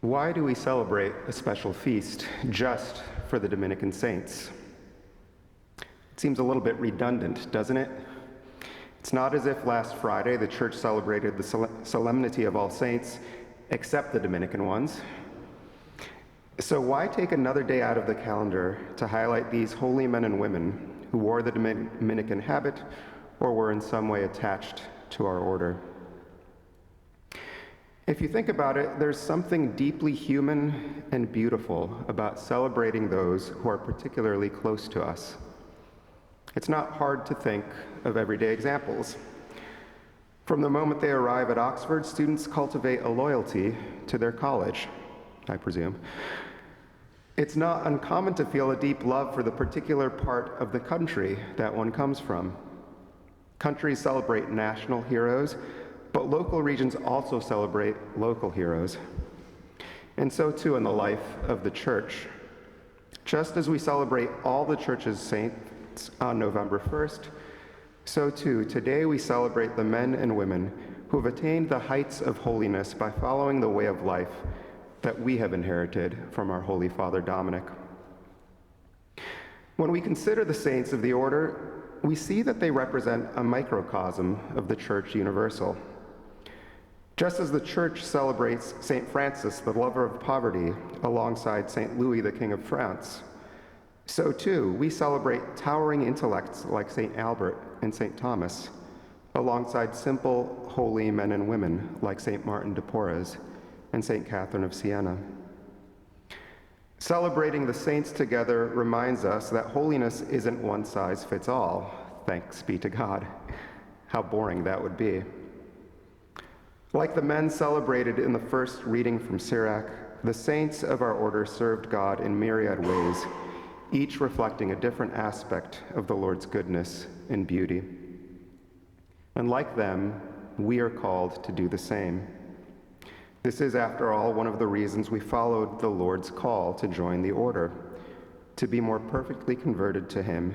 Why do we celebrate a special feast just for the Dominican saints? It seems a little bit redundant, doesn't it? It's not as if last Friday the church celebrated the solemnity of all saints, except the Dominican ones. So why take another day out of the calendar to highlight these holy men and women who wore the Dominican habit or were in some way attached to our order? If you think about it, there's something deeply human and beautiful about celebrating those who are particularly close to us. It's not hard to think of everyday examples. From the moment they arrive at Oxford, students cultivate a loyalty to their college, I presume. It's not uncommon to feel a deep love for the particular part of the country that one comes from. Countries celebrate national heroes, but local regions also celebrate local heroes. And so too in the life of the church. Just as we celebrate all the church's saints on November 1st, so too today we celebrate the men and women who have attained the heights of holiness by following the way of life that we have inherited from our Holy Father Dominic. When we consider the saints of the order, we see that they represent a microcosm of the Church Universal. Just as the Church celebrates St. Francis, the lover of poverty, alongside St. Louis, the King of France, so too we celebrate towering intellects like St. Albert and St. Thomas, alongside simple, holy men and women like St. Martin de Porres and St. Catherine of Siena. Celebrating the saints together reminds us that holiness isn't one size fits all, thanks be to God. How boring that would be. Like the men celebrated in the first reading from Sirach, the saints of our order served God in myriad ways, each reflecting a different aspect of the Lord's goodness and beauty. And like them, we are called to do the same. This is, after all, one of the reasons we followed the Lord's call to join the order, to be more perfectly converted to Him,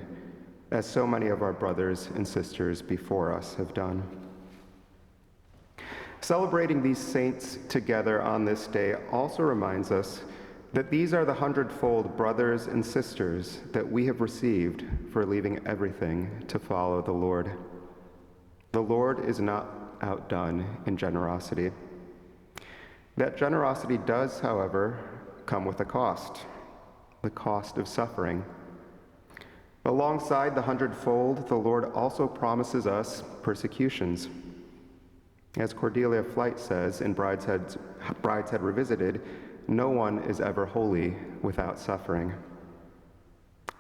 as so many of our brothers and sisters before us have done. Celebrating these saints together on this day also reminds us that these are the hundredfold brothers and sisters that we have received for leaving everything to follow the Lord. The Lord is not outdone in generosity. That generosity does, however, come with a cost, the cost of suffering. Alongside the hundredfold, the Lord also promises us persecutions. As Cordelia Flight says in Brideshead Revisited, no one is ever holy without suffering.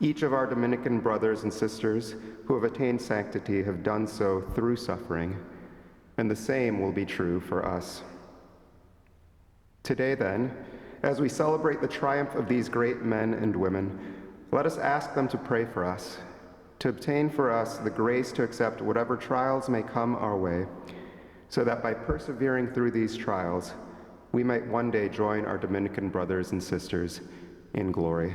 Each of our Dominican brothers and sisters who have attained sanctity have done so through suffering, and the same will be true for us. Today, then, as we celebrate the triumph of these great men and women, let us ask them to pray for us, to obtain for us the grace to accept whatever trials may come our way, so that by persevering through these trials, we might one day join our Dominican brothers and sisters in glory.